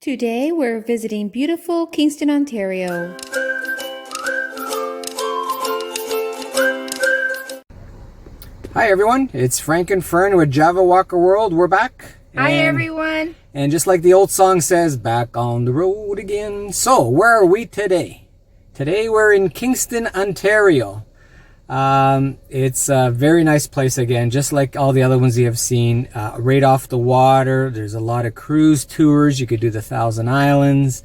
Today we're visiting beautiful Kingston, Ontario. Hi everyone, it's Frank and Fern with JavaWalkerWorld. We're back. Hi everyone. And just like the old song says, back on the road again. So, where are we today? Today we're in Kingston, Ontario. It's a very nice place again, just like all the other ones you have seen. Right off the water, there's a lot of cruise tours. You could do the Thousand Islands.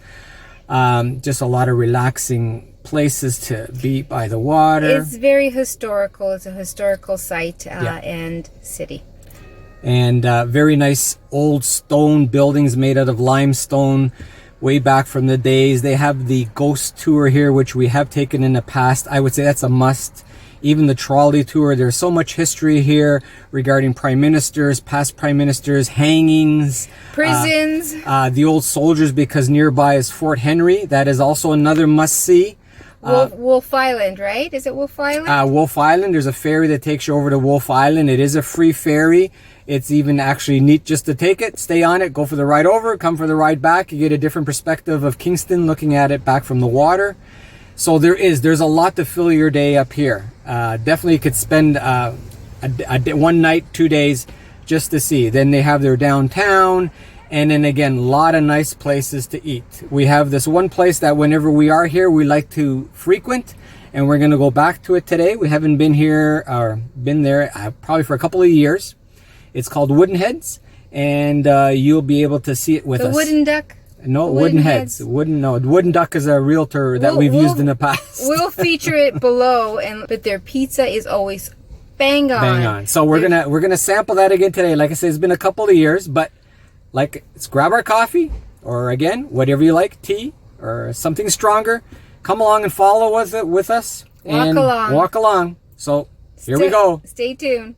Just a lot of relaxing places to be by the water. It's very historical. It's a historical site and city. And very nice old stone buildings made out of limestone way back from the days. They have the ghost tour here, which we have taken in the past. I would say that's a must. Even the trolley tour. There's so much history here regarding prime ministers, past prime ministers, hangings, prisons, the old soldiers, because nearby is Fort Henry. That is also another must-see. Wolf Island, right? Is it Wolf Island? Wolf Island. There's a ferry that takes you over to Wolf Island. It is a free ferry. It's even actually neat just to take it, stay on it, go for the ride over, come for the ride back. You get a different perspective of Kingston looking at it back from the water. So there's a lot to fill your day up here. Definitely could spend one night, 2 days just to see. Then they have their downtown, and then again, a lot of nice places to eat. We have this one place that whenever we are here, we like to frequent, and we're going to go back to it today. We haven't been here or been there probably for a couple of years. It's called Wooden Heads, and you'll be able to see it with us. The Wooden Duck? No, Wooden Heads. Wooden Duck is a realtor that we've used in the past. We'll feature it below, but their pizza is always bang on. Bang on. So we're gonna sample that again today. Like I said, it's been a couple of years, but let's grab our coffee, or again, whatever you like, tea or something stronger. Come along and follow with us. Walk along. So here we go. Stay tuned.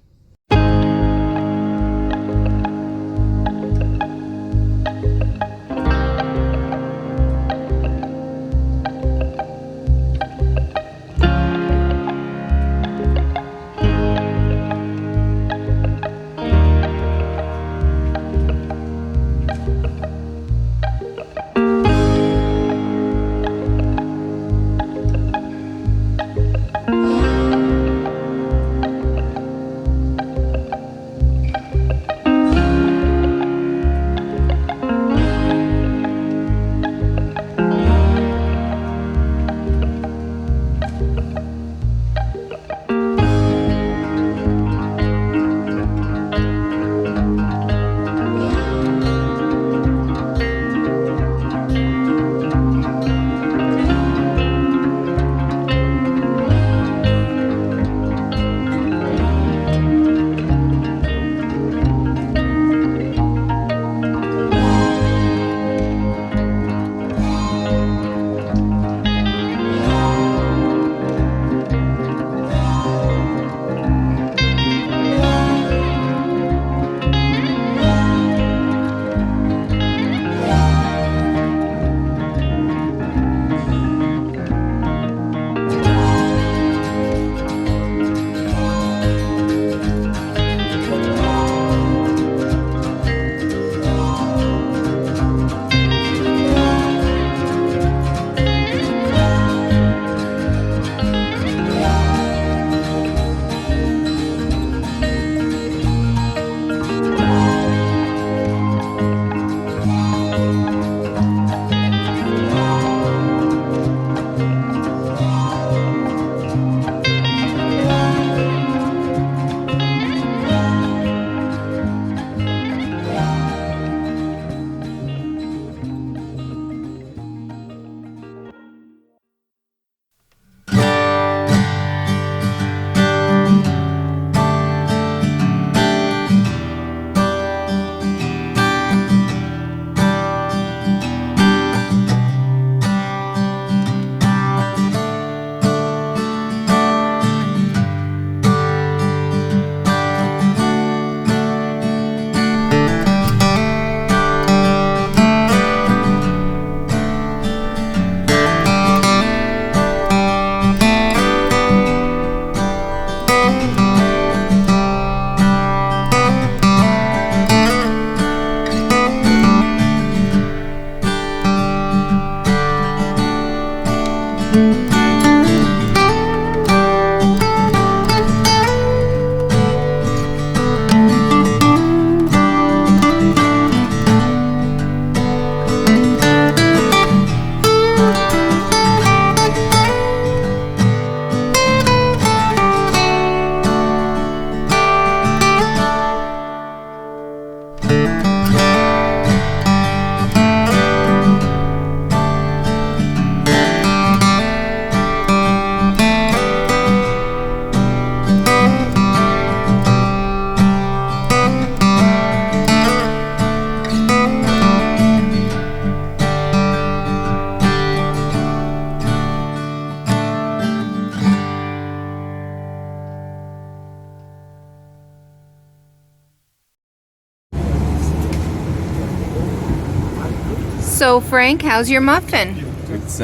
So Frank, how's your muffin? It's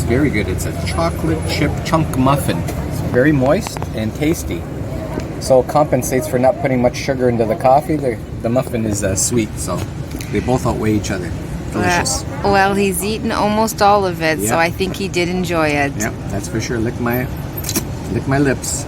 very good. It's a chocolate chip chunk muffin. It's very moist and tasty. So it compensates for not putting much sugar into the coffee. The muffin is sweet, so they both outweigh each other. Delicious. Well, he's eaten almost all of it, Yep. so I think he did enjoy it. Yep, that's for sure. Lick my lips.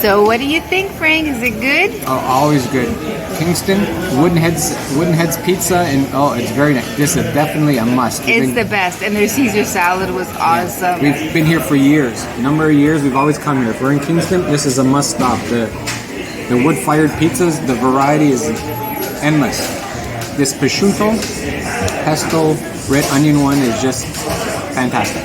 So what do you think, Frank? Is it good? Oh, always good. Kingston, Wooden Heads Pizza, and oh, it's very nice. This is definitely a must. It's the best, and their Caesar salad was awesome. We've been here for years. A number of years, we've always come here. If we're in Kingston, this is a must stop. The wood-fired pizzas, the variety is endless. This prosciutto, pesto, red onion one is just fantastic.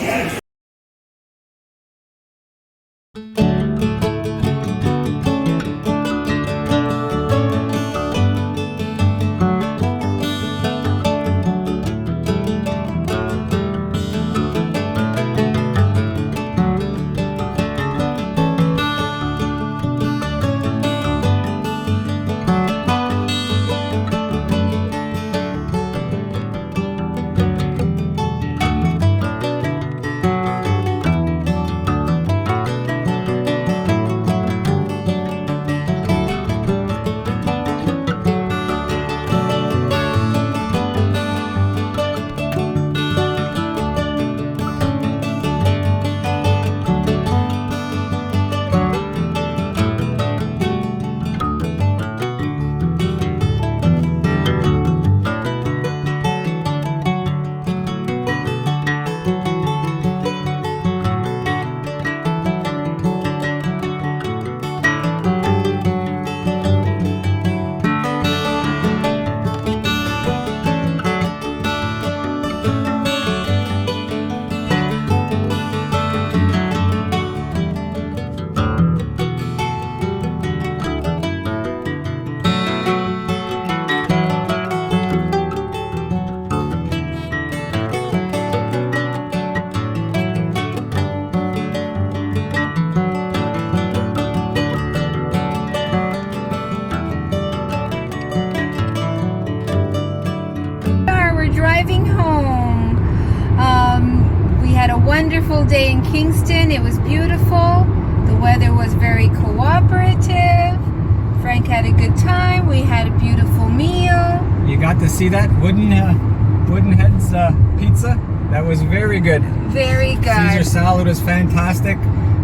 Driving home. We had a wonderful day in Kingston. It was beautiful. The weather was very cooperative. Frank had a good time. We had a beautiful meal. You got to see that Wooden Heads pizza? That was very good. Very good. Caesar salad was fantastic.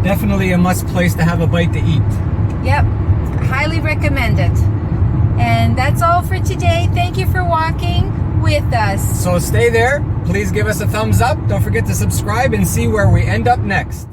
Definitely a must place to have a bite to eat. Yep. Highly recommend it. And that's all for today. Thank you for walking with us. So stay there. Please give us a thumbs up. Don't forget to subscribe and see where we end up next.